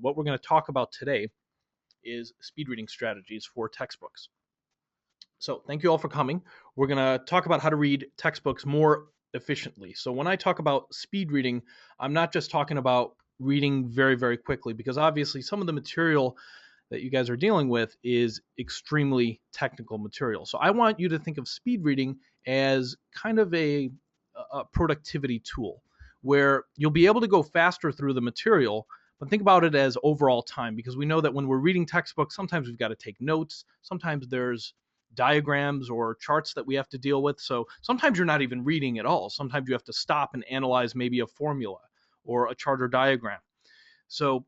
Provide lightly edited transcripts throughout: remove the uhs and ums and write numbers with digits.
What we're going to talk about today is speed reading strategies for textbooks. So thank you all for coming. We're going to talk about how to read textbooks more efficiently. So when I talk about speed reading, I'm not just talking about reading very, very quickly, because obviously some of the material that you guys are dealing with is extremely technical material. So I want you to think of speed reading as kind of a productivity tool where you'll be able to go faster through the material, but think about it as overall time, because we know that when we're reading textbooks, sometimes we've got to take notes, sometimes there's diagrams or charts that we have to deal with. So sometimes you're not even reading at all. Sometimes you have to stop and analyze maybe a formula or a chart or diagram. So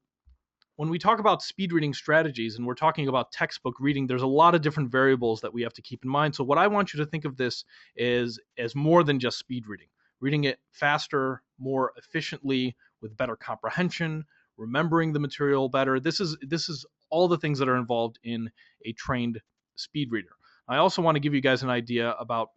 when we talk about speed reading strategies and we're talking about textbook reading, there's a lot of different variables that we have to keep in mind. So what I want you to think of this is as more than just speed reading, reading it faster, more efficiently, with better comprehension, remembering the material better. This is all the things that are involved in a trained speed reader. I also want to give you guys an idea about,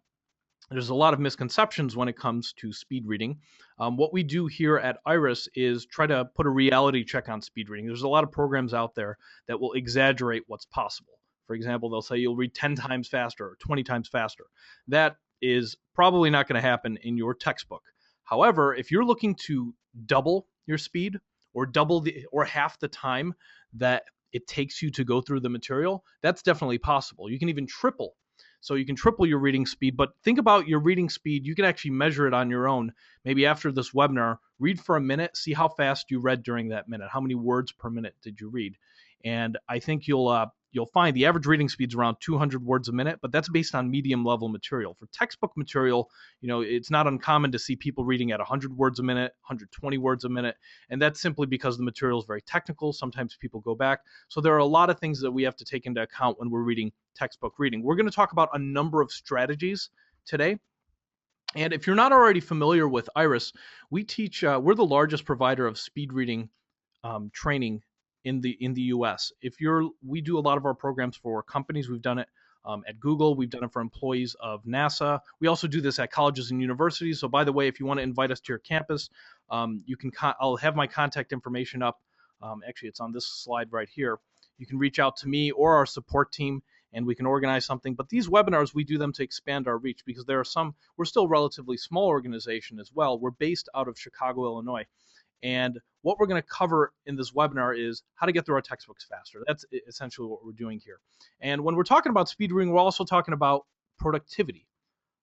there's a lot of misconceptions when it comes to speed reading. What we do here at Iris is try to put a reality check on speed reading. There's a lot of programs out there that will exaggerate what's possible. For example, they'll say you'll read 10 times faster or 20 times faster. That is probably not going to happen in your textbook. However, if you're looking to double your speed or or half the time that it takes you to go through the material, that's definitely possible. You can even triple. So you can triple your reading speed, but think about your reading speed. You can actually measure it on your own. Maybe after this webinar, read for a minute, see how fast you read during that minute. How many words per minute did you read? And I think you'll find the average reading speed is around 200 words a minute, but that's based on medium level material. For textbook material, it's not uncommon to see people reading at 100 words a minute, 120 words a minute, and that's simply because the material is very technical. Sometimes people go back. So there are a lot of things that we have to take into account when we're reading textbook reading. We're going to talk about a number of strategies today. And if you're not already familiar with Iris, we teach, we're the largest provider of speed reading training in the US. We do a lot of our programs for companies. We've done it at Google. We've done it for employees of NASA. We also do this at colleges and universities. So by the way, if you want to invite us to your campus, I'll have my contact information up. Actually, it's on this slide right here. You can reach out to me or our support team, and we can organize something. But these webinars, we do them to expand our reach, because we're still a relatively small organization as well. We're based out of Chicago, Illinois. And what we're going to cover in this webinar is how to get through our textbooks faster. That's essentially what we're doing here. And when we're talking about speed reading, we're also talking about productivity.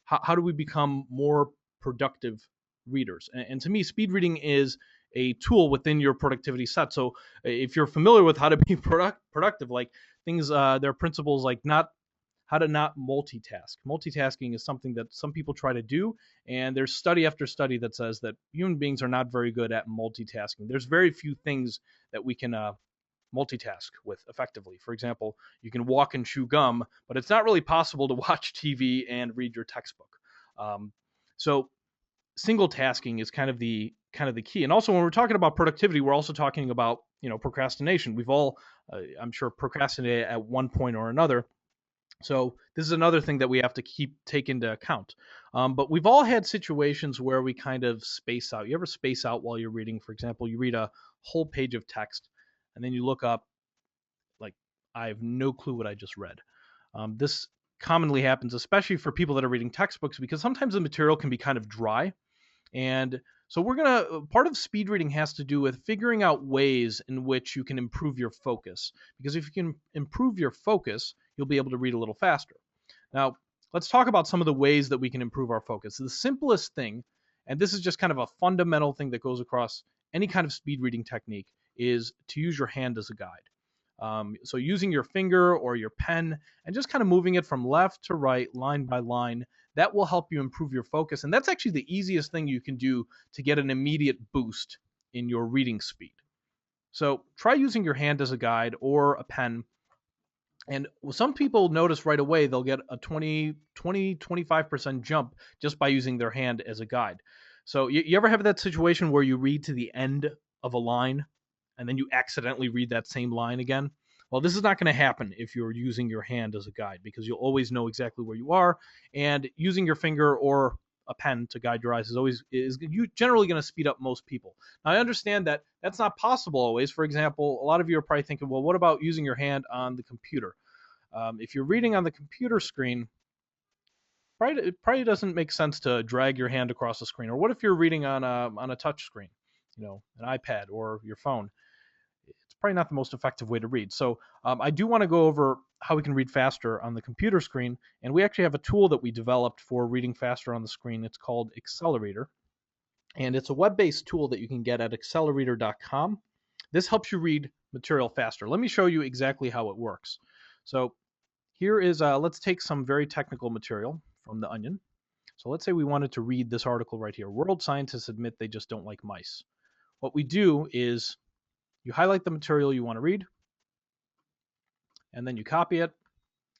How do we become more productive readers? And to me, speed reading is a tool within your productivity set. So if you're familiar with how to be productive, like things, there are principles like how to not multitask. Multitasking is something that some people try to do, and there's study after study that says that human beings are not very good at multitasking. There's very few things that we can multitask with effectively. For example, you can walk and chew gum, but it's not really possible to watch TV and read your textbook. So single tasking is kind of the key. And also when we're talking about productivity, we're also talking about procrastination. We've all, I'm sure, procrastinated at one point or another. So this is another thing that we have to take into account. But we've all had situations where we kind of space out. You ever space out while you're reading? For example, you read a whole page of text and then you look up, like, I have no clue what I just read. This commonly happens, especially for people that are reading textbooks, because sometimes the material can be kind of dry. And so part of speed reading has to do with figuring out ways in which you can improve your focus. Because if you can improve your focus, you'll be able to read a little faster. Now, let's talk about some of the ways that we can improve our focus. The simplest thing, and this is just kind of a fundamental thing that goes across any kind of speed reading technique, is to use your hand as a guide. So using your finger or your pen and just kind of moving it from left to right, line by line, that will help you improve your focus. And that's actually the easiest thing you can do to get an immediate boost in your reading speed. So try using your hand as a guide or a pen. And some people notice right away they'll get a 25% jump just by using their hand as a guide. So you ever have that situation where you read to the end of a line and then you accidentally read that same line again? Well, this is not going to happen if you're using your hand as a guide, because you'll always know exactly where you are. And using your finger or a pen to guide your eyes is generally going to speed up most people. Now, I understand that that's not possible always. For example, a lot of you are probably thinking, well, what about using your hand on the computer? If you're reading on the computer screen, it probably doesn't make sense to drag your hand across the screen. Or what if you're reading on a touch screen, an iPad or your phone? It's probably not the most effective way to read. So I do want to go over how we can read faster on the computer screen. And we actually have a tool that we developed for reading faster on the screen. It's called Accelerator. And it's a web-based tool that you can get at accelerator.com. This helps you read material faster. Let me show you exactly how it works. So here is, let's take some very technical material from The Onion. So let's say we wanted to read this article right here. World scientists admit they just don't like mice. What we do is you highlight the material you want to read, and then you copy it,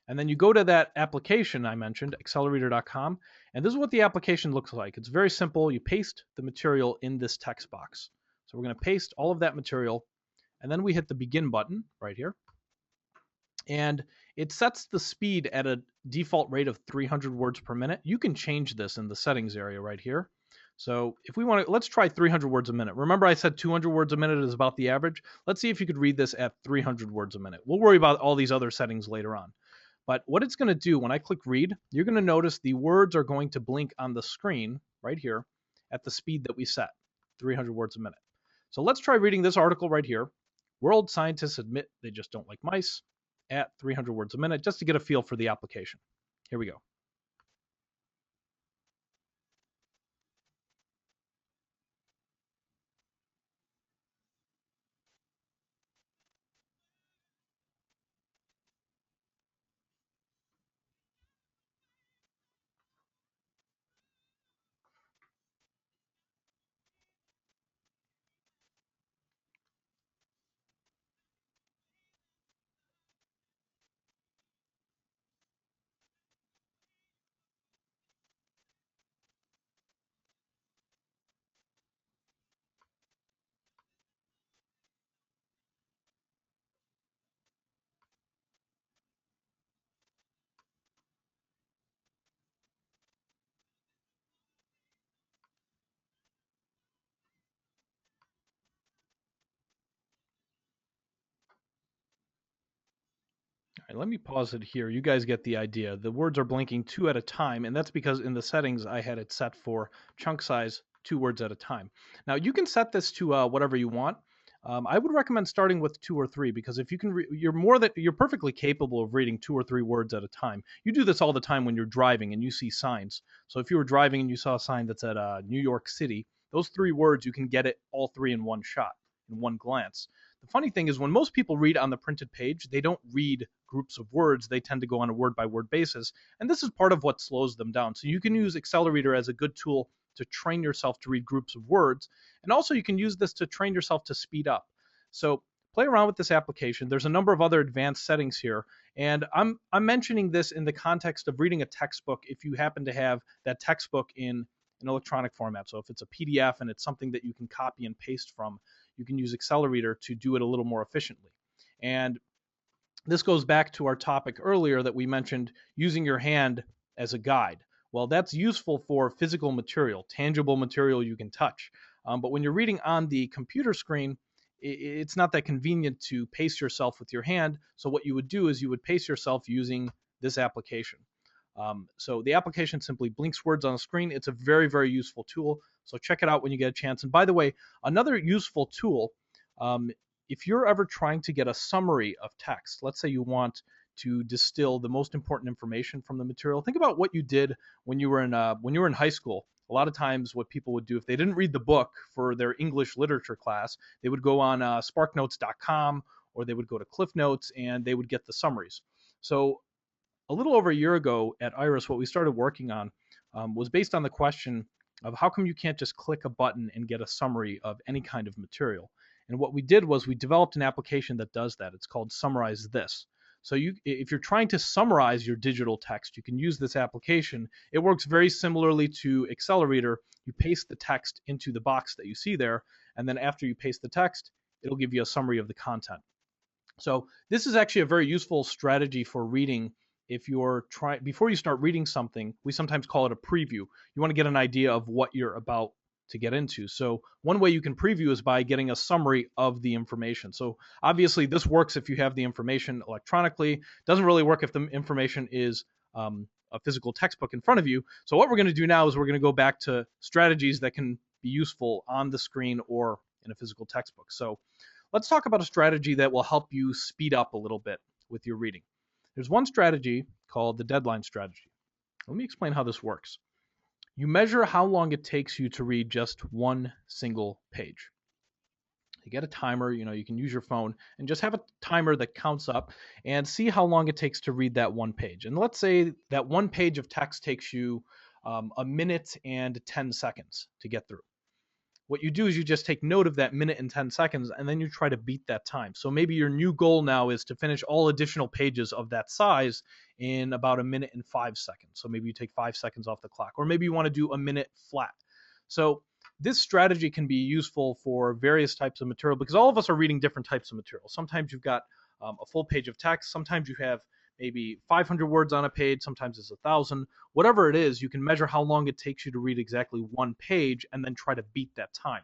and then you go to that application I mentioned, accelerator.com, and this is what the application looks like. It's very simple. You paste the material in this text box. So we're going to paste all of that material, and then we hit the begin button right here. And it sets the speed at a default rate of 300 words per minute. You can change this in the settings area right here. So if we want to, let's try 300 words a minute. Remember I said 200 words a minute is about the average? Let's see if you could read this at 300 words a minute. We'll worry about all these other settings later on. But what it's going to do when I click read, you're going to notice the words are going to blink on the screen right here at the speed that we set, 300 words a minute. So let's try reading this article right here. World scientists admit they just don't like mice at 300 words a minute, just to get a feel for the application. Here we go. All right, let me pause it here. You guys get the idea. The words are blinking 2 at a time, and that's because in the settings I had it set for chunk size 2 words at a time. Now you can set this to whatever you want. I would recommend starting with 2 or 3 because if you can, you're perfectly capable of reading 2 or 3 words at a time. You do this all the time when you're driving and you see signs. So if you were driving and you saw a sign that said New York City, those 3 words you can get it all 3 in one shot, in one glance. The funny thing is when most people read on the printed page, they don't read groups of words. They tend to go on a word by word basis. And this is part of what slows them down. So you can use Accelerator as a good tool to train yourself to read groups of words. And also you can use this to train yourself to speed up. So play around with this application. There's a number of other advanced settings here. And I'm mentioning this in the context of reading a textbook if you happen to have that textbook in an electronic format. So if it's a PDF and it's something that you can copy and paste from, you can use Accelerator to do it a little more efficiently. And this goes back to our topic earlier that we mentioned using your hand as a guide. Well, that's useful for physical material, tangible material you can touch. But when you're reading on the computer screen, it's not that convenient to pace yourself with your hand. So what you would do is you would pace yourself using this application. So the application simply blinks words on the screen. It's a very, very useful tool. So check it out when you get a chance. And by the way, another useful tool, if you're ever trying to get a summary of text, let's say you want to distill the most important information from the material, think about what you did when you were in high school. A lot of times what people would do if they didn't read the book for their English literature class, they would go on sparknotes.com or they would go to Cliff Notes and they would get the summaries. So a little over a year ago at Iris, what we started working on was based on the question of how come you can't just click a button and get a summary of any kind of material. And what we did was we developed an application that does that. It's called Summarize This. So if you're trying to summarize your digital text, you can use this application. It works very similarly to Accelerator. You paste the text into the box that you see there, and then after you paste the text, it'll give you a summary of the content. So this is actually a very useful strategy for reading if you're trying, before you start reading something, we sometimes call it a preview. You want to get an idea of what you're about to get into. So one way you can preview is by getting a summary of the information. So obviously this works if you have the information electronically. Doesn't really work if the information is a physical textbook in front of you. So what we're going to do now is we're going to go back to strategies that can be useful on the screen or in a physical textbook. So let's talk about a strategy that will help you speed up a little bit with your reading. There's one strategy called the deadline strategy. Let me explain how this works. You measure how long it takes you to read just one single page. You get a timer, you can use your phone and just have a timer that counts up and see how long it takes to read that one page. And let's say that one page of text takes you a minute and 10 seconds to get through. What you do is you just take note of that minute and 10 seconds, and then you try to beat that time. So maybe your new goal now is to finish all additional pages of that size in about a minute and 5 seconds. So maybe you take 5 seconds off the clock, or maybe you want to do a minute flat. So this strategy can be useful for various types of material because all of us are reading different types of material. Sometimes you've got a full page of text. Sometimes you have maybe 500 words on a page. Sometimes it's 1,000. Whatever it is, you can measure how long it takes you to read exactly one page and then try to beat that time.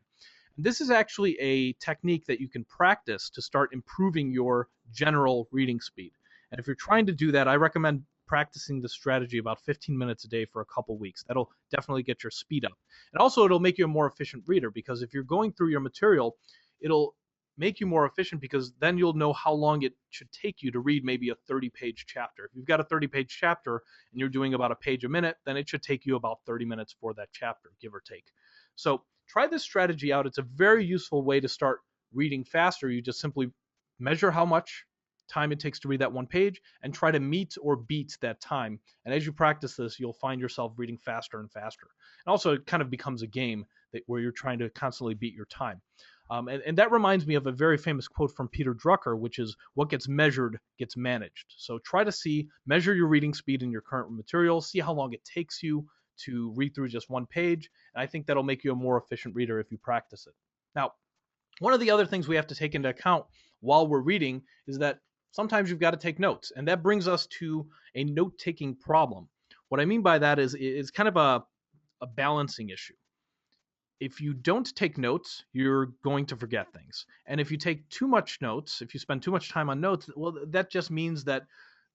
And this is actually a technique that you can practice to start improving your general reading speed. And if you're trying to do that, I recommend practicing the strategy about 15 minutes a day for a couple weeks. That'll definitely get your speed up. And also it'll make you a more efficient reader because if you're going through your material, it'll make you more efficient because then you'll know how long it should take you to read maybe a 30-page chapter. If you've got a 30-page chapter and you're doing about a page a minute, then it should take you about 30 minutes for that chapter, give or take. So try this strategy out. It's a very useful way to start reading faster. You just simply measure how much time it takes to read that one page and try to meet or beat that time. And as you practice this, you'll find yourself reading faster and faster. And also it kind of becomes a game where you're trying to constantly beat your time. And that reminds me of a very famous quote from Peter Drucker, which is, what gets measured gets managed. So try to measure your reading speed in your current material, see how long it takes you to read through just one page. And I think that'll make you a more efficient reader if you practice it. Now, one of the other things we have to take into account while we're reading is that sometimes you've got to take notes. And that brings us to a note-taking problem. What I mean by that is kind of a balancing issue. If you don't take notes, you're going to forget things. And if you take too much notes, if you spend too much time on notes, well, that just means that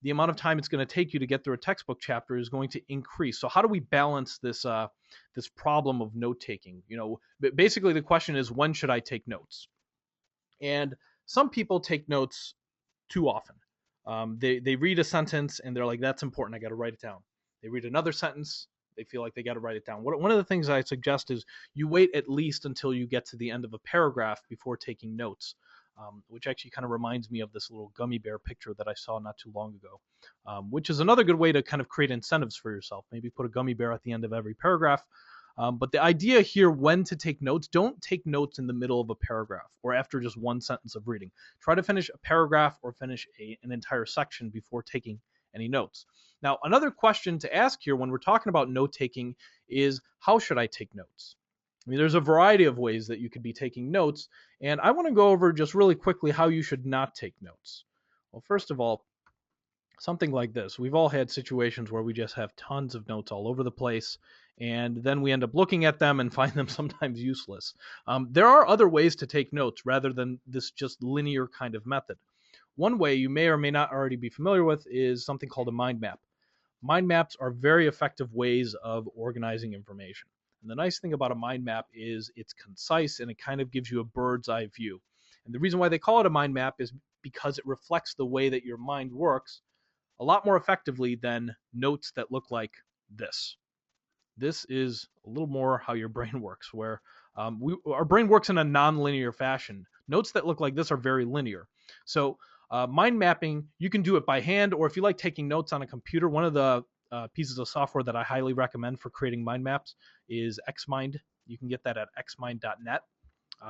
the amount of time it's going to take you to get through a textbook chapter is going to increase. So how do we balance this problem of note taking? Basically the question is, when should I take notes? And some people take notes too often. They read a sentence and they're like, that's important, I got to write it down. They read another sentence, they feel like they got to write it down. One of the things I suggest is you wait at least until you get to the end of a paragraph before taking notes, which actually kind of reminds me of this little gummy bear picture that I saw not too long ago, which is another good way to kind of create incentives for yourself. Maybe put a gummy bear at the end of every paragraph. But the idea here, when to take notes, don't take notes in the middle of a paragraph or after just one sentence of reading. Try to finish a paragraph or finish an entire section before taking any notes. Now, another question to ask here when we're talking about note taking is, how should I take notes? I mean, there's a variety of ways that you could be taking notes, and I want to go over just really quickly how you should not take notes. Well, first of all, something like this. We've all had situations where we just have tons of notes all over the place, and then we end up looking at them and find them sometimes useless. There are other ways to take notes rather than this just linear kind of method. One way you may or may not already be familiar with is something called a mind map. Mind maps are very effective ways of organizing information. And the nice thing about a mind map is it's concise and it kind of gives you a bird's eye view. And the reason why they call it a mind map is because it reflects the way that your mind works a lot more effectively than notes that look like this. This is a little more how your brain works, where our brain works in a non-linear fashion. Notes that look like this are very linear. So mind mapping, you can do it by hand, or if you like taking notes on a computer, one of the pieces of software that I highly recommend for creating mind maps is Xmind. You can get that at xmind.net.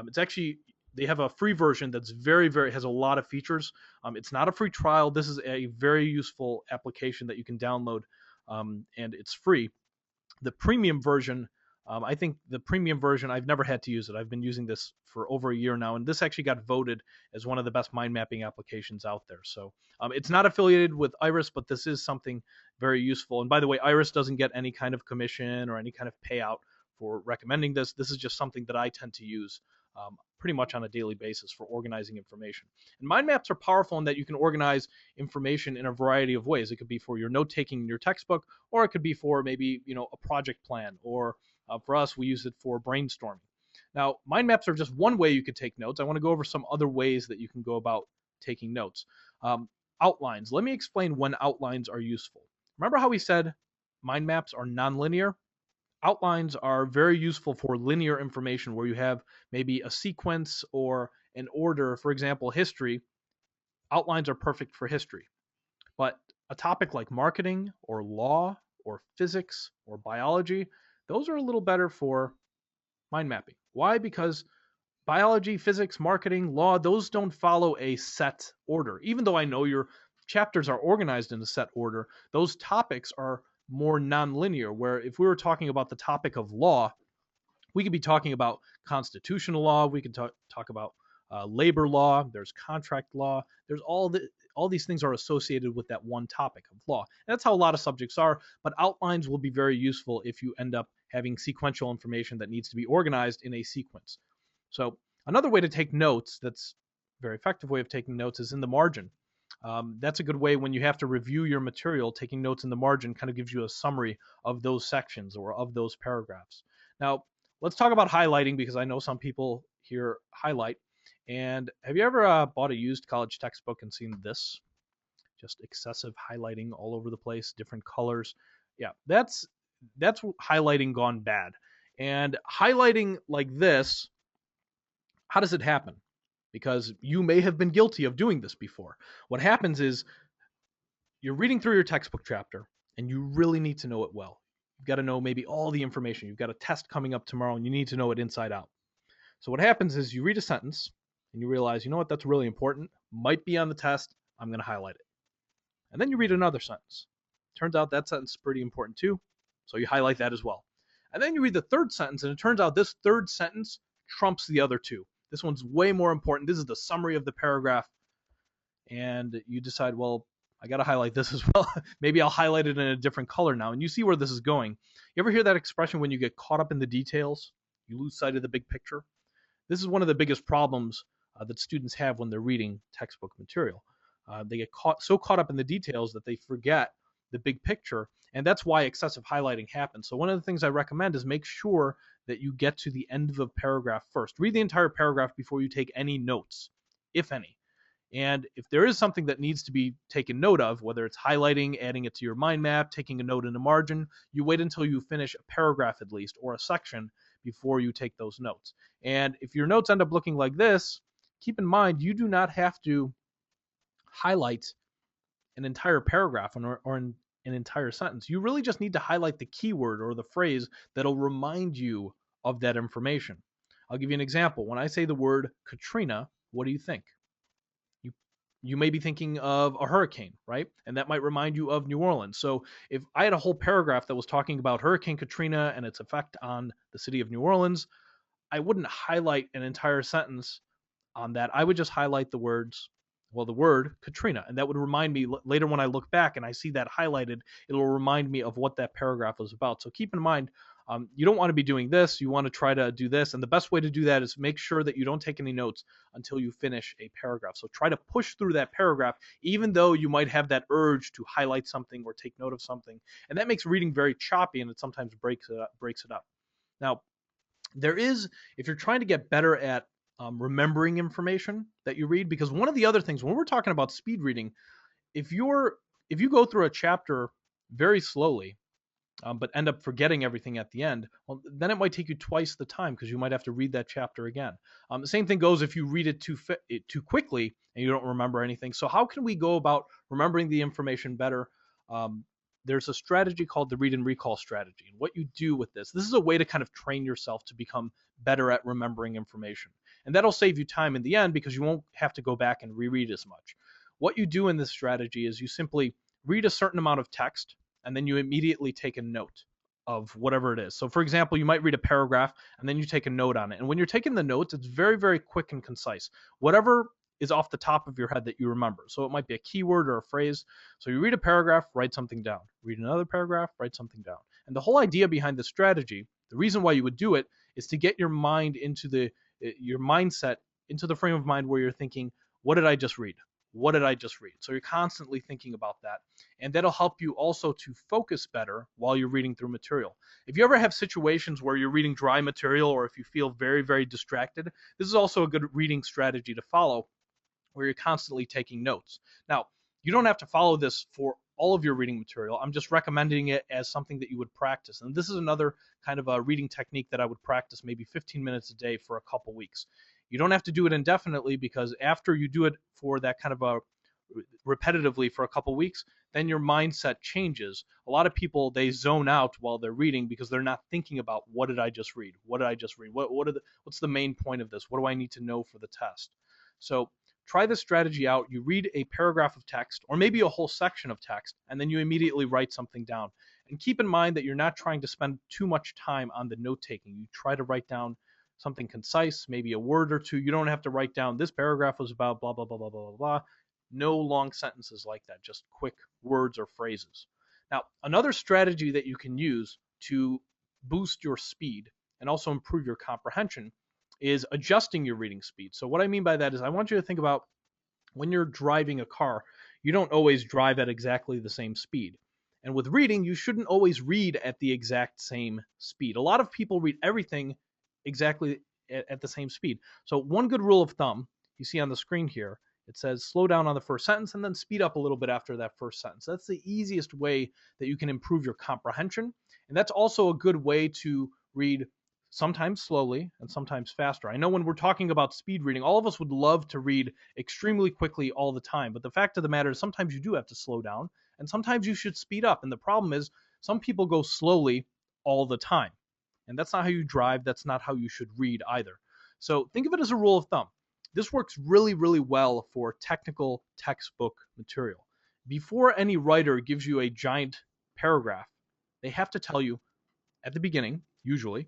It's actually, they have a free version that's has a lot of features. It's not a free trial. This is a very useful application that you can download, and it's free. The premium version I think the premium version, I've never had to use it. I've been using this for over a year now, and this actually got voted as one of the best mind mapping applications out there. So it's not affiliated with Iris, but this is something very useful. And by the way, Iris doesn't get any kind of commission or any kind of payout for recommending this. This is just something that I tend to use pretty much on a daily basis for organizing information. And mind maps are powerful in that you can organize information in a variety of ways. It could be for your note taking in your textbook, or it could be for maybe a project plan, or for us, we use it for brainstorming. Now, mind maps are just one way you could take notes. I want to go over some other ways that you can go about taking notes. Outlines. Let me explain when outlines are useful. Remember how we said mind maps are nonlinear? Outlines are very useful for linear information where you have maybe a sequence or an order. For example, history. Outlines are perfect for history. But a topic like marketing or law or physics or biology, those are a little better for mind mapping. Why? Because biology, physics, marketing, law, those don't follow a set order. Even though I know your chapters are organized in a set order, those topics are more nonlinear, where if we were talking about the topic of law, we could be talking about constitutional law, we could talk about labor law, there's contract law, there's all these things are associated with that one topic of law. And that's how a lot of subjects are, but outlines will be very useful if you end up having sequential information that needs to be organized in a sequence. So another way to take notes, that's a very effective way of taking notes, is in the margin. That's a good way when you have to review your material. Taking notes in the margin kind of gives you a summary of those sections or of those paragraphs. Now, let's talk about highlighting, because I know some people here highlight. And have you ever bought a used college textbook and seen this? Just excessive highlighting all over the place, different colors. Yeah, that's highlighting gone bad. And highlighting like this, how does it happen? Because you may have been guilty of doing this before. What happens is you're reading through your textbook chapter and you really need to know it well. You've got to know maybe all the information. You've got a test coming up tomorrow and you need to know it inside out. So what happens is you read a sentence and you realize, you know what, that's really important, might be on the test, I'm going to highlight it. And then you read another sentence. Turns out that sentence is pretty important too, so you highlight that as well. And then you read the third sentence, and it turns out this third sentence trumps the other two. This one's way more important. This is the summary of the paragraph. And you decide, well, I got to highlight this as well. Maybe I'll highlight it in a different color now. And you see where this is going. You ever hear that expression, when you get caught up in the details, you lose sight of the big picture? This is one of the biggest problems that students have when they're reading textbook material. They get so caught up in the details that they forget the big picture, and that's why excessive highlighting happens. So one of the things I recommend is make sure that you get to the end of a paragraph first. Read the entire paragraph before you take any notes, if any. And if there is something that needs to be taken note of, whether it's highlighting, adding it to your mind map, taking a note in the margin, you wait until you finish a paragraph at least, or a section, before you take those notes. And if your notes end up looking like this, keep in mind you do not have to highlight an entire paragraph or an entire sentence. You really just need to highlight the keyword or the phrase that'll remind you of that information. I'll give you an example. When I say the word Katrina, what do you think? You may be thinking of a hurricane, right? And that might remind you of New Orleans. So if I had a whole paragraph that was talking about Hurricane Katrina and its effect on the city of New Orleans, I wouldn't highlight an entire sentence on that. I would just highlight the word Katrina, and that would remind me later when I look back and I see that highlighted, it'll remind me of what that paragraph was about. So keep in mind, you don't want to be doing this. You want to try to do this. And the best way to do that is make sure that you don't take any notes until you finish a paragraph. So try to push through that paragraph, even though you might have that urge to highlight something or take note of something. And that makes reading very choppy, and it sometimes breaks it up. Now, if you're trying to get better at remembering information that you read, because one of the other things when we're talking about speed reading, if you go through a chapter very slowly, but end up forgetting everything at the end, well, then it might take you twice the time because you might have to read that chapter again. The same thing goes if you read it too quickly and you don't remember anything. So how can we go about remembering the information better? There's a strategy called the read and recall strategy. And what you do with this is a way to kind of train yourself to become better at remembering information. And that'll save you time in the end because you won't have to go back and reread as much. What you do in this strategy is you simply read a certain amount of text, and then you immediately take a note of whatever it is. So for example, you might read a paragraph and then you take a note on it. And when you're taking the notes, it's very, very quick and concise. Whatever is off the top of your head that you remember. So it might be a keyword or a phrase. So you read a paragraph, write something down. Read another paragraph, write something down. And the whole idea behind this strategy, the reason why you would do it, is to get your mind into your mindset into the frame of mind where you're thinking, what did I just read? What did I just read? So you're constantly thinking about that. And that'll help you also to focus better while you're reading through material. If you ever have situations where you're reading dry material, or if you feel very, very distracted, this is also a good reading strategy to follow, where you're constantly taking notes. Now, you don't have to follow this for all of your reading material. I'm just recommending it as something that you would practice. And this is another kind of a reading technique that I would practice maybe 15 minutes a day for a couple weeks. You don't have to do it indefinitely, because after you do it for that kind of a repetitively for a couple weeks, then your mindset changes. A lot of people, they zone out while they're reading because they're not thinking about, what did I just read? What did I just read? What's the main point of this? What do I need to know for the test? So try this strategy out. You read a paragraph of text, or maybe a whole section of text, and then you immediately write something down. And keep in mind that you're not trying to spend too much time on the note taking. You try to write down something concise, maybe a word or two. You don't have to write down, this paragraph was about blah, blah, blah, blah, blah, blah. No long sentences like that, just quick words or phrases. Now, another strategy that you can use to boost your speed and also improve your comprehension is adjusting your reading speed. So what I mean by that is, I want you to think about, when you're driving a car, you don't always drive at exactly the same speed. And with reading, you shouldn't always read at the exact same speed. A lot of people read everything exactly at the same speed. So one good rule of thumb, you see on the screen here, it says slow down on the first sentence and then speed up a little bit after that first sentence. That's the easiest way that you can improve your comprehension. And that's also a good way to read sometimes slowly and sometimes faster. I know when we're talking about speed reading, all of us would love to read extremely quickly all the time. But the fact of the matter is, sometimes you do have to slow down and sometimes you should speed up. And the problem is, some people go slowly all the time. And that's not how you drive. That's not how you should read either. So think of it as a rule of thumb. This works really, really well for technical textbook material. Before any writer gives you a giant paragraph, they have to tell you at the beginning, usually,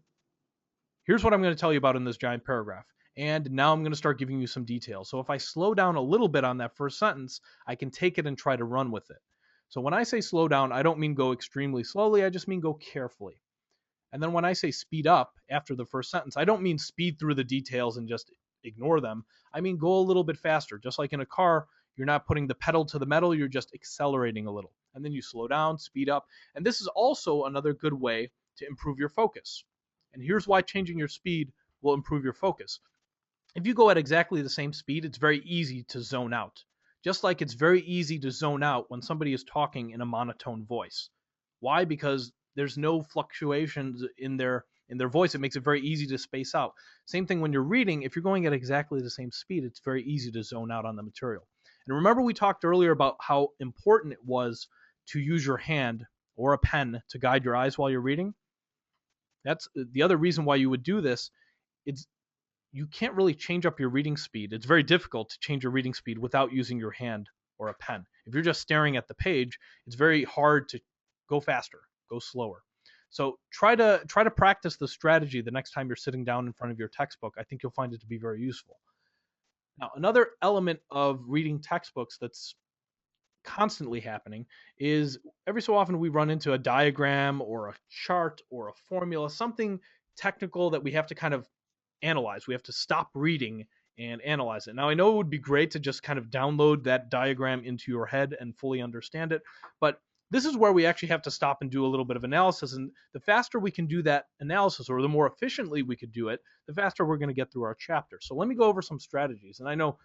here's what I'm going to tell you about in this giant paragraph. And now I'm going to start giving you some details. So if I slow down a little bit on that first sentence, I can take it and try to run with it. So when I say slow down, I don't mean go extremely slowly. I just mean go carefully. And then when I say speed up after the first sentence, I don't mean speed through the details and just ignore them. I mean go a little bit faster. Just like in a car, you're not putting the pedal to the metal, you're just accelerating a little. And then you slow down, speed up. And this is also another good way to improve your focus. And here's why changing your speed will improve your focus. If you go at exactly the same speed, it's very easy to zone out. Just like it's very easy to zone out when somebody is talking in a monotone voice. Why? Because there's no fluctuations in their voice. It makes it very easy to space out. Same thing when you're reading. If you're going at exactly the same speed, it's very easy to zone out on the material. And remember, we talked earlier about how important it was to use your hand or a pen to guide your eyes while you're reading. That's the other reason why you would do this. You can't really change up your reading speed. It's very difficult to change your reading speed without using your hand or a pen. If you're just staring at the page, it's very hard to go faster, go slower. So try to practice the strategy the next time you're sitting down in front of your textbook. I think you'll find it to be very useful. Now, another element of reading textbooks that's constantly happening is every so often we run into a diagram or a chart or a formula, something technical that we have to kind of analyze. We have to stop reading and analyze it. Now, I know it would be great to just kind of download that diagram into your head and fully understand it, but this is where we actually have to stop and do a little bit of analysis. And the faster we can do that analysis, or the more efficiently we could do it, the faster we're going to get through our chapter. So let me go over some strategies. And I know,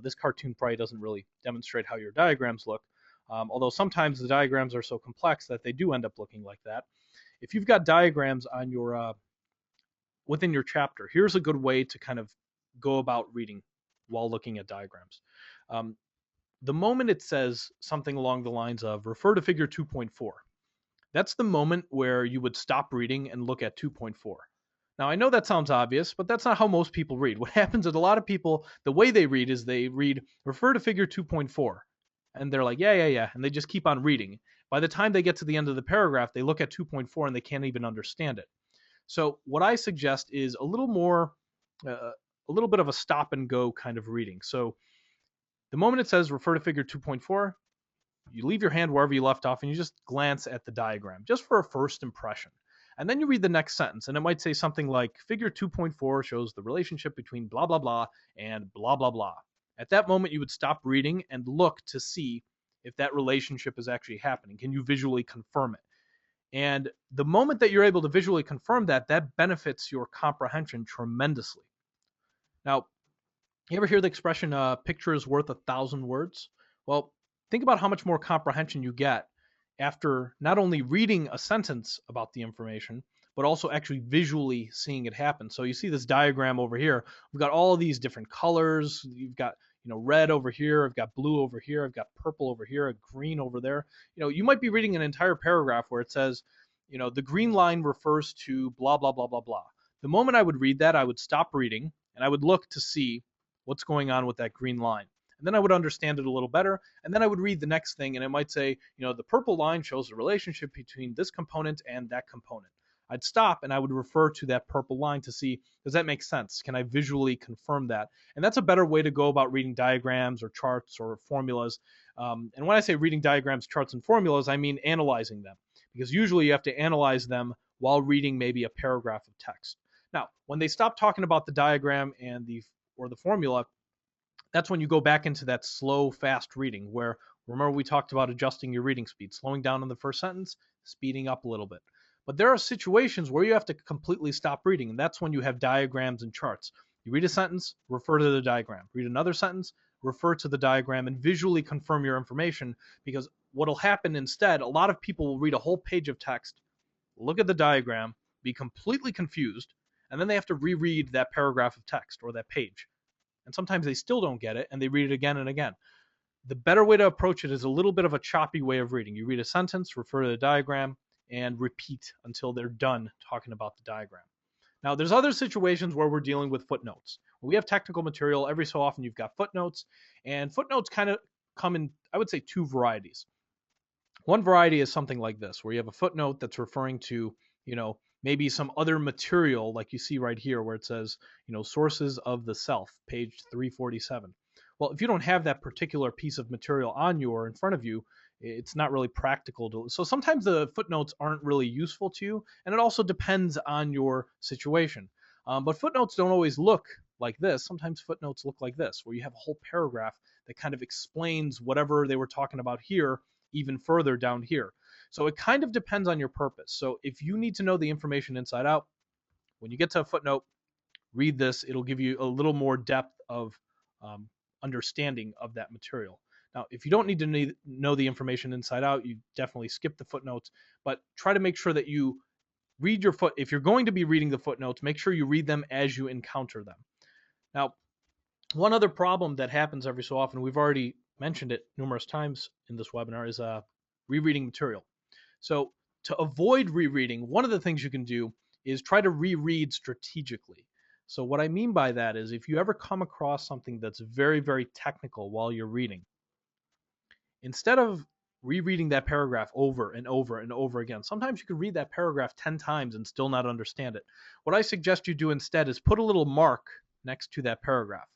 this cartoon probably doesn't really demonstrate how your diagrams look, although sometimes the diagrams are so complex that they do end up looking like that. If you've got diagrams on your within your chapter, here's a good way to kind of go about reading while looking at diagrams. The moment it says something along the lines of refer to figure 2.4, that's the moment where you would stop reading and look at 2.4. Now, I know that sounds obvious, but that's not how most people read. What happens is a lot of people, the way they read is they read refer to figure 2.4. And they're like, yeah. And they just keep on reading. By the time they get to the end of the paragraph, they look at 2.4 and they can't even understand it. So what I suggest is a little more, a little bit of a stop and go kind of reading. So the moment it says refer to figure 2.4, you leave your hand wherever you left off and you just glance at the diagram just for a first impression. And then you read the next sentence, and it might say something like figure 2.4 shows the relationship between blah, blah, blah and blah, blah, blah. At that moment, you would stop reading and look to see if that relationship is actually happening. Can you visually confirm it? And the moment that you're able to visually confirm that, that benefits your comprehension tremendously. Now, you ever hear the expression, a picture is worth 1,000 words? Well, think about how much more comprehension you get after not only reading a sentence about the information, but also actually visually seeing it happen. So you see this diagram over here. We've got all these different colors. You've got, red over here. I've got blue over here. I've got purple over here, a green over there. You might be reading an entire paragraph where it says, the green line refers to blah, blah, blah, blah, blah. The moment I would read that, I would stop reading and I would look to see what's going on with that green line. And then I would understand it a little better. And then I would read the next thing and it might say, the purple line shows the relationship between this component and that component. I'd stop and I would refer to that purple line to see, does that make sense? Can I visually confirm that? And that's a better way to go about reading diagrams or charts or formulas. And when I say reading diagrams, charts, and formulas, I mean analyzing them. Because usually you have to analyze them while reading maybe a paragraph of text. Now, when they stop talking about the diagram and the formula, that's when you go back into that slow, fast reading where, remember we talked about adjusting your reading speed, slowing down in the first sentence, speeding up a little bit. But there are situations where you have to completely stop reading, and that's when you have diagrams and charts. You read a sentence, refer to the diagram. Read another sentence, refer to the diagram, and visually confirm your information, because what'll happen instead, a lot of people will read a whole page of text, look at the diagram, be completely confused, and then they have to reread that paragraph of text or that page. And sometimes they still don't get it, and they read it again and again. The better way to approach it is a little bit of a choppy way of reading. You read a sentence, refer to the diagram, and repeat until they're done talking about the diagram. Now, there's other situations where we're dealing with footnotes. When we have technical material, every so often you've got footnotes, and footnotes kind of come in, I would say, two varieties. One variety is something like this, where you have a footnote that's referring to, maybe some other material, like you see right here, where it says, sources of the self, page 347. Well, if you don't have that particular piece of material on you or in front of you, it's not really practical to. So sometimes the footnotes aren't really useful to you, and it also depends on your situation. But footnotes don't always look like this. Sometimes footnotes look like this, where you have a whole paragraph that kind of explains whatever they were talking about here even further down here. So it kind of depends on your purpose. So if you need to know the information inside out, when you get to a footnote, read this. It'll give you a little more depth of understanding of that material. Now, if you don't need to know the information inside out, you definitely skip the footnotes, but try to make sure that you read if you're going to be reading the footnotes, make sure you read them as you encounter them. Now, one other problem that happens every so often, we've already mentioned it numerous times in this webinar, is rereading material. So to avoid rereading, one of the things you can do is try to reread strategically. So what I mean by that is if you ever come across something that's very, very technical while you're reading, instead of rereading that paragraph over and over and over again, sometimes you can read that paragraph 10 times and still not understand it. What I suggest you do instead is put a little mark next to that paragraph.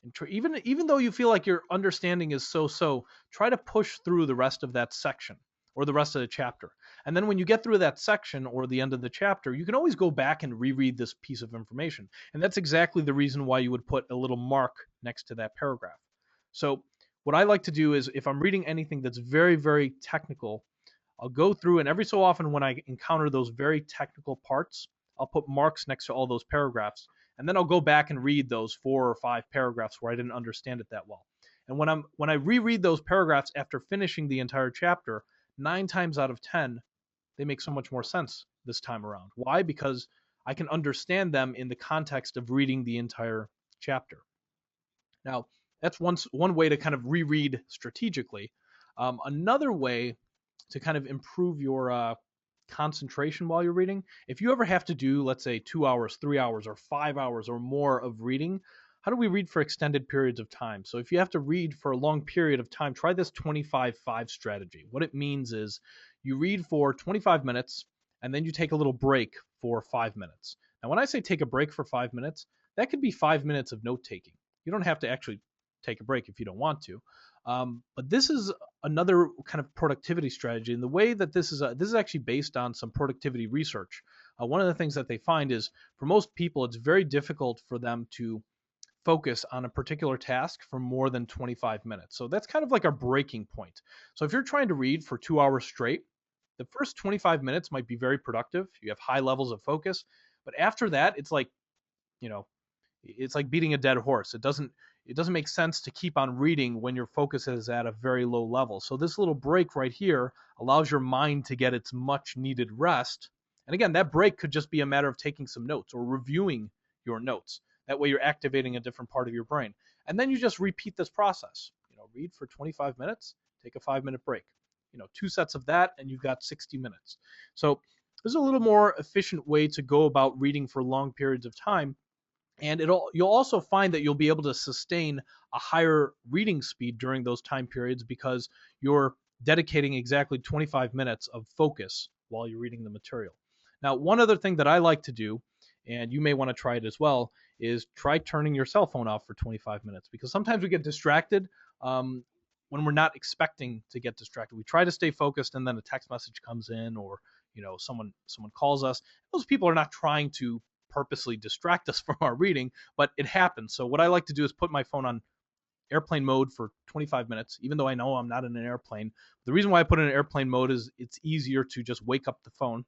And even though you feel like your understanding is so, try to push through the rest of that section or the rest of the chapter. And then when you get through that section or the end of the chapter, you can always go back and reread this piece of information. And that's exactly the reason why you would put a little mark next to that paragraph. So what I like to do is if I'm reading anything that's very, very technical, I'll go through, and every so often when I encounter those very technical parts, I'll put marks next to all those paragraphs. And then I'll go back and read those 4 or 5 paragraphs where I didn't understand it that well. And when I reread those paragraphs after finishing the entire chapter, 9 times out of 10, they make so much more sense this time around. Why? Because I can understand them in the context of reading the entire chapter. Now, that's one way to kind of reread strategically. Another way to kind of improve your concentration while you're reading, if you ever have to do, let's say, 2 hours, 3 hours, or 5 hours or more of reading, how do we read for extended periods of time? So if you have to read for a long period of time, try this 25-5 strategy. What it means is you read for 25 minutes and then you take a little break for 5 minutes. Now, when I say take a break for 5 minutes, that could be 5 minutes of note taking. You don't have to actually take a break if you don't want to. But this is another kind of productivity strategy. And the way that this is actually based on some productivity research. One of the things that they find is for most people, it's very difficult for them to focus on a particular task for more than 25 minutes. So that's kind of like our breaking point. So if you're trying to read for 2 hours straight, the first 25 minutes might be very productive. You have high levels of focus. But after that, it's like, you know, it's like beating a dead horse. It doesn't make sense to keep on reading when your focus is at a very low level. So this little break right here allows your mind to get its much needed rest. And again, that break could just be a matter of taking some notes or reviewing your notes. That way you're activating a different part of your brain. And then you just repeat this process. Read for 25 minutes, take a 5-minute break. 2 sets of that and you've got 60 minutes. So this is a little more efficient way to go about reading for long periods of time. And you'll also find that you'll be able to sustain a higher reading speed during those time periods because you're dedicating exactly 25 minutes of focus while you're reading the material. Now, one other thing that I like to do, and you may want to try it as well, is try turning your cell phone off for 25 minutes because sometimes we get distracted when we're not expecting to get distracted. We try to stay focused and then a text message comes in or someone calls us. Those people are not trying to purposely distract us from our reading, but it happens. So what I like to do is put my phone on airplane mode for 25 minutes, even though I know I'm not in an airplane. The reason why I put it in airplane mode is it's easier to just wake up the phone.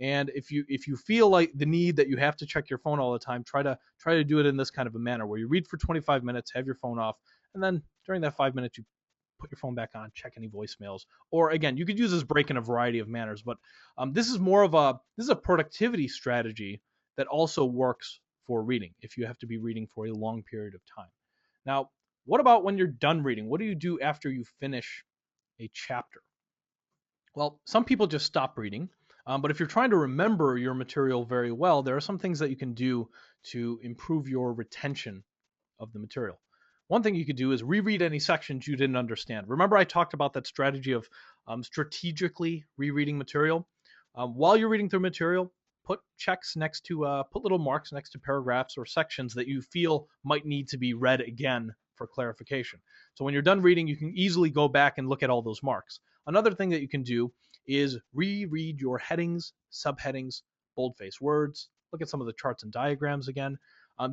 And if you feel like the need that you have to check your phone all the time, try to do it in this kind of a manner where you read for 25 minutes, have your phone off, and then during that 5 minutes you put your phone back on, check any voicemails. Or again, you could use this break in a variety of manners, but this is a productivity strategy that also works for reading if you have to be reading for a long period of time. Now, what about when you're done reading? What do you do after you finish a chapter? Well, some people just stop reading, but if you're trying to remember your material very well, there are some things that you can do to improve your retention of the material. One thing you could do is reread any sections you didn't understand. Remember I talked about that strategy of strategically rereading material? While you're reading through material, put little marks next to paragraphs or sections that you feel might need to be read again for clarification. So when you're done reading, you can easily go back and look at all those marks. Another thing that you can do is reread your headings, subheadings, boldface words, look at some of the charts and diagrams again.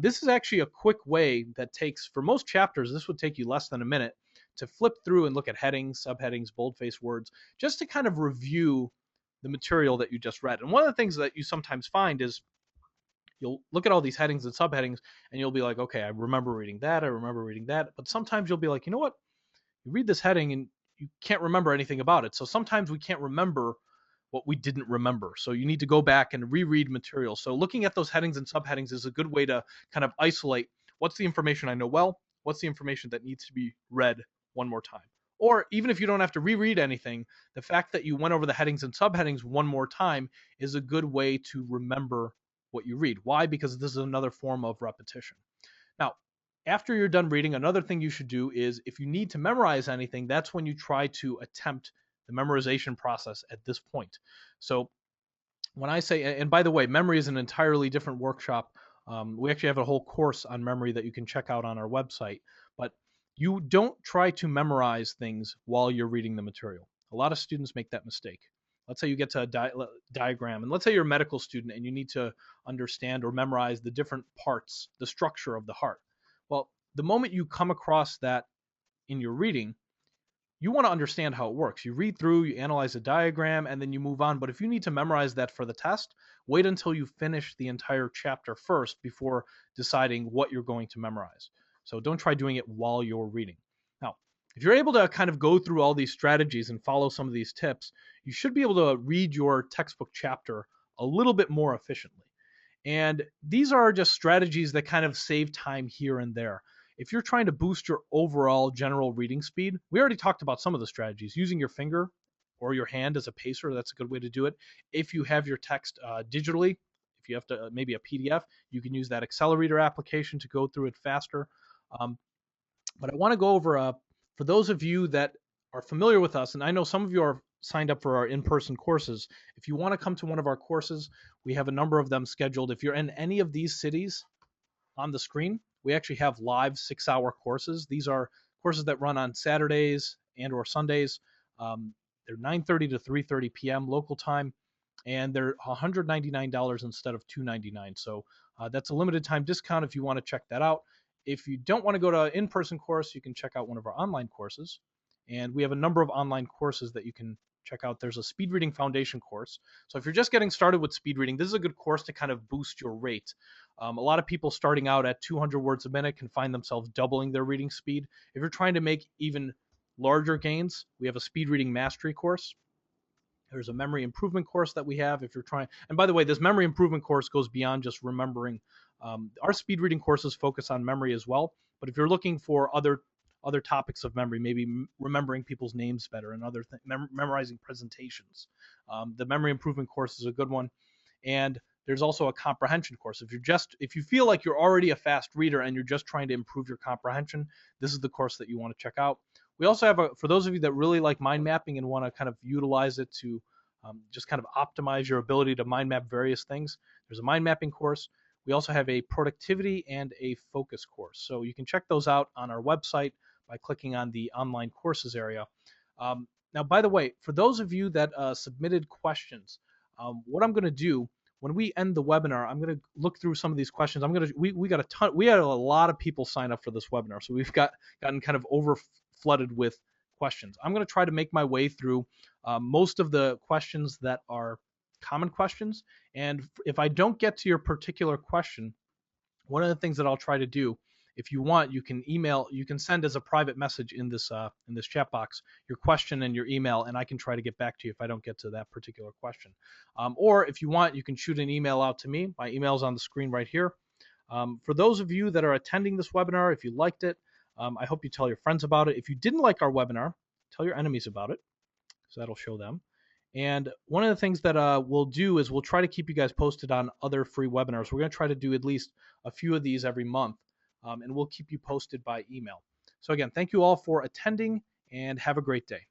This is actually a quick way that takes, for most chapters, this would take you less than a minute to flip through and look at headings, subheadings, boldface words, just to kind of review the material that you just read. And one of the things that you sometimes find is you'll look at all these headings and subheadings and you'll be like, okay, I remember reading that. But sometimes you'll be like, you know what? You read this heading and you can't remember anything about it. So sometimes we can't remember what we didn't remember. So you need to go back and reread material. So looking at those headings and subheadings is a good way to kind of isolate what's the information I know well, what's the information that needs to be read one more time. Or even if you don't have to reread anything, the fact that you went over the headings and subheadings one more time is a good way to remember what you read. Why? Because this is another form of repetition. Now, after you're done reading, another thing you should do is if you need to memorize anything, that's when you try to attempt the memorization process at this point. So when I say, and by the way, memory is an entirely different workshop. We actually have a whole course on memory that you can check out on our website, but you don't try to memorize things while you're reading the material. A lot of students make that mistake. Let's say you get to a diagram, and let's say you're a medical student and you need to understand or memorize the different parts, the structure of the heart. Well, the moment you come across that in your reading, you want to understand how it works. You read through, you analyze a diagram, and then you move on. But if you need to memorize that for the test, wait until you finish the entire chapter first before deciding what you're going to memorize. So don't try doing it while you're reading. Now, if you're able to kind of go through all these strategies and follow some of these tips, you should be able to read your textbook chapter a little bit more efficiently. And these are just strategies that kind of save time here and there. If you're trying to boost your overall general reading speed, we already talked about some of the strategies. Using your finger or your hand as a pacer, that's a good way to do it. If you have your text digitally, if If you have to maybe a PDF, you can use that Accelerator application to go through it faster. Um, but I want to go over for those of you that are familiar with us, and I know some of you are signed up for our in-person courses. If you want to come to one of our courses, we have a number of them scheduled. If you're in any of these cities on the screen, we actually have live 6-hour courses. These are courses that run on Saturdays and or Sundays. They're 9:30 to 3:30 p.m. local time, and they're $199 instead of $299. So that's a limited time discount if you want to check that out. If you don't want to go to an in-person course, you can check out one of our online courses. And we have a number of online courses that you can check out. There's a speed reading foundation course. So if you're just getting started with speed reading, this is a good course to kind of boost your rate. A lot of people starting out at 200 words a minute can find themselves doubling their reading speed. If you're trying to make even larger gains, we have a speed reading mastery course. There's a memory improvement course that we have if you're trying. And by the way, this memory improvement course goes beyond just remembering. Our speed reading courses focus on memory as well. But if you're looking for other topics of memory, maybe remembering people's names better and other memorizing presentations, the memory improvement course is a good one. And there's also a comprehension course. If you feel like you're already a fast reader and you're just trying to improve your comprehension, this is the course that you want to check out. We also have for those of you that really like mind mapping and want to kind of utilize it to just kind of optimize your ability to mind map various things, there's a mind mapping course. We also have a productivity and a focus course. So you can check those out on our website by clicking on the online courses area. Now, by the way, for those of you that submitted questions, what I'm going to do when we end the webinar, I'm going to look through some of these questions. We got a ton. We had a lot of people sign up for this webinar, so we've gotten kind of over flooded with questions. I'm going to try to make my way through most of the questions that are common questions. And if I don't get to your particular question, one of the things that I'll try to do, if you want, you can send as a private message in this chat box your question and your email, and I can try to get back to you if I don't get to that particular question. Or if you want, you can shoot an email out to me. My email is on the screen right here. For those of you that are attending this webinar, if you liked it, I hope you tell your friends about it. If you didn't like our webinar, tell your enemies about it, so that'll show them. And one of the things that we'll do is we'll try to keep you guys posted on other free webinars. We're going to try to do at least a few of these every month, and we'll keep you posted by email. So again, thank you all for attending, and have a great day.